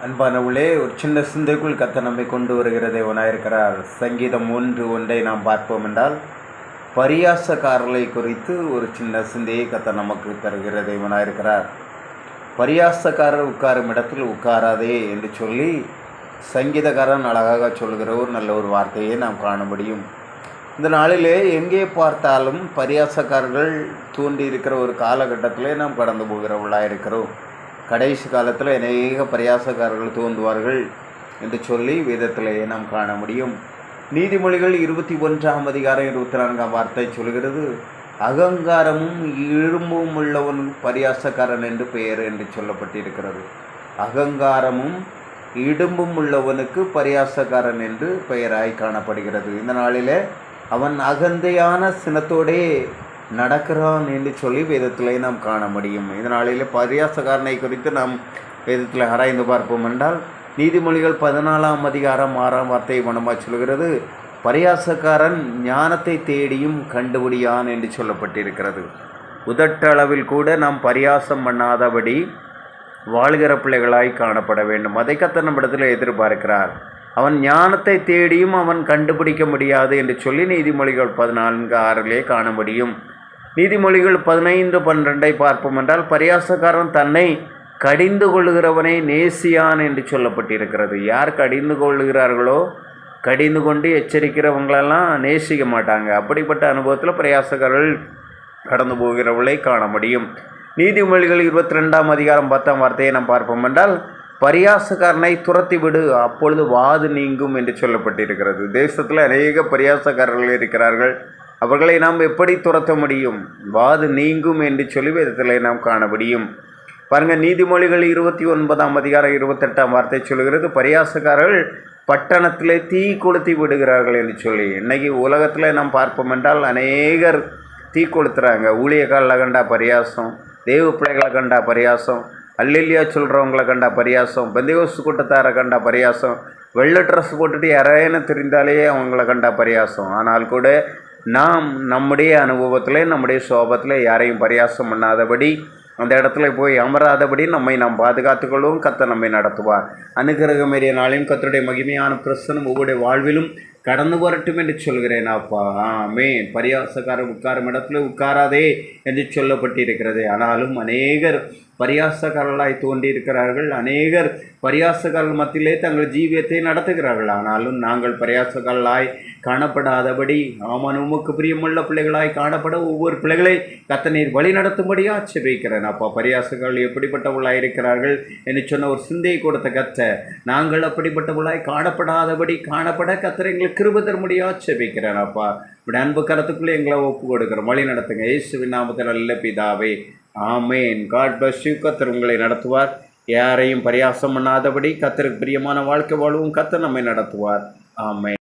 அன்பானவர்களே, ஒரு சின்ன சிந்தைக்குள் கர்த்தர் நம்மை கொண்டு வருகிற தேவனாயிருக்கிறார். சங்கீதம் 1:1 நாம் பார்ப்போம் என்றால், பரியாசக்காரர்களை குறித்து ஒரு சின்ன சிந்தையை கர்த்தர் நமக்கு தருகிற தேவனாயிருக்கிறார். பரியாசக்காரர் உட்காரும் இடத்தில் உட்காராதே என்று சொல்லி சங்கீதக்காரன் அழகாக சொல்கிற ஒரு நல்ல ஒரு வார்த்தையை நாம் காண முடியும். இந்த நாளிலே எங்கே பார்த்தாலும் பரியாசக்காரர்கள் தூண்டி இருக்கிற ஒரு காலகட்டத்திலே நாம் கடந்து போகிறவர்களாக இருக்கிறோம். கடைசி காலத்தில் அநேக பரியாசக்காரர்கள் தோன்றுவார்கள் என்று சொல்லி வேதத்திலேயே நாம் காண முடியும். நீதிமொழிகள் 21 அதிகாரம் 24 வார்த்தை சொல்கிறது, அகங்காரமும் இழும்பும் உள்ளவன் பரியாசக்காரன் என்று பெயர் என்று சொல்லப்பட்டிருக்கிறது. அகங்காரமும் இடும்பும் உள்ளவனுக்கு பரியாசக்காரன் என்று பெயராய் காணப்படுகிறது. இந்த நாளிலே அவன் அகந்தையான சினத்தோடே நடக்கிறான் என்று சொல்லி வேதத்திலே நாம் காண முடியும். இதனாலே பரியாசக்காரனை குறித்து நாம் வேதத்தில் ஆராய்ந்து பார்ப்போம் என்றால், நீதிமொழிகள் 14 அதிகாரம் 6 வார்த்தை மனமாக சொல்கிறது, பரியாசக்காரன் ஞானத்தை தேடியும் கண்டுபிடியான் என்று சொல்லப்பட்டிருக்கிறது. உதட்டளவில் கூட நாம் பரியாசம் பண்ணாதபடி வாழ்கிற பிள்ளைகளாய் காணப்பட வேண்டும். அதை கர்த்தர் நம்மிடத்தில் எதிர்பார்க்கிறார். அவன் ஞானத்தை தேடியும் அவன் கண்டுபிடிக்க முடியாது என்று சொல்லி நீதிமொழிகள் 14:6 காண முடியும். நீதிமொழிகள் 15:12 பார்ப்போம் என்றால், பரியாசக்காரன் தன்னை கடிந்து கொள்ளுகிறவனை நேசியான் என்று சொல்லப்பட்டிருக்கிறது. யார் கடிந்து கொள்ளுகிறார்களோ, கடிந்து கொண்டு எச்சரிக்கிறவங்களெல்லாம் நேசிக்க மாட்டாங்க. அப்படிப்பட்ட அனுபவத்தில் பரியாசக்காரர்கள் கடந்து போகிறவர்களை காண முடியும். நீதிமொழிகள் 22 அதிகாரம் 10 வார்த்தையை நாம் பார்ப்போம் என்றால், பரியாசக்காரனை துரத்தி விடு, அப்பொழுது வாது நீங்கும் என்று சொல்லப்பட்டிருக்கிறது. தேசத்தில் அநேக பரியாசக்காரர்கள் இருக்கிறார்கள். அவர்களை நாம் எப்படி துரத்த முடியும்? வாது நீங்கும் என்று சொல்லி வேதத்தில் நாம் காண முடியும். பாருங்கள், நீதிமொழிகள் 29 அதிகாரம் 28 வார்த்தை சொல்கிறது, பரியாசக்காரர்கள் பட்டணத்திலே தீ கொளுத்தி விடுகிறார்கள் என்று சொல்லி. இன்றைக்கி உலகத்தில் நாம் பார்ப்போம் என்றால் அநேகர் தீ கொளுத்துறாங்க. ஊழியக்காரில் கண்டா பரியாசம், தேவ பிள்ளைகளை கண்டா பரியாசம், அல்லேலியா சொல்கிறவங்களை கண்டா பரியாசம், பெந்தேகோஸ்து கூட்டத்தாரை கண்டா பரியாசம், வெள்ளை ட்ரெஸ் போட்டுட்டு யாரையும் தெரிந்தாலே அவங்கள கண்டா பரியாசம். ஆனால் கூட நாம் நம்முடைய அனுபவத்தில் நம்முடைய சோபத்தில் யாரையும் பரியாசம் பண்ணாதபடி, அந்த இடத்துல போய் அமராதபடி நம்மை நாம் பாதுகாத்துக்கொள்வோம். கர்த்தர் நம்மை நடத்துவார். அனுக்கிரகமேறிய நாளையும் கர்த்தருடைய மகிமையான பிரசனம் ஒவ்வொருடைய வாழ்விலும் கடந்து வரட்டும் என்று சொல்கிறேன். அப்பா ஆமென். பரியாசக்காரர் உட்காரும் இடத்துல உட்காராதே என்று சொல்லப்பட்டிருக்கிறது. ஆனாலும் அநேகர் பரியாசக்காரர்களாய் தோன்றியிருக்கிறார்கள். அநேகர் பரியாசக்காரர்கள் மத்தியிலே தங்கள் ஜீவியத்தை நடத்துகிறார்கள். ஆனாலும் நாங்கள் பரியாசக்காரர்களாய் காணப்படாதபடி, ஆமான் உமக்கு பிரியமுள்ள பிள்ளைகளாய் காணப்பட ஒவ்வொரு பிள்ளைகளை கர்த்தர் நீர் வழி நடத்தும்படியாக செபிக்கிறேன். அப்பா, பரியாசக்காரர்கள் எப்படிப்பட்டவர்களாய் இருக்கிறார்கள் என்று சொன்ன ஒரு சிந்தையை கொடுத்த கர்த்தர், நாங்கள் அப்படிப்பட்டவர்களாய் காணப்படாதபடி காணப்பட கர்த்தர் எங்களுக்கு கிருபை தரும்படியாக செபிக்கிறேன். அப்பா, இப்படி அன்பு கரத்துக்குள்ளே எங்களை ஒப்பு கொடுக்கிறோம். வழி நடத்துங்க. இயேசுவின் நாமத்தில் நல்ல பிதாவே, ஆமேன். God bless you. கர்த்தர் உங்களை நடத்துவார். யாரையும் பரியாசம் பண்ணாதபடி கர்த்தருக்கு பிரியமான வாழ்க்கை வாழ்வும் கர்த்தர் நம்மை நடத்துவார். ஆமேன்.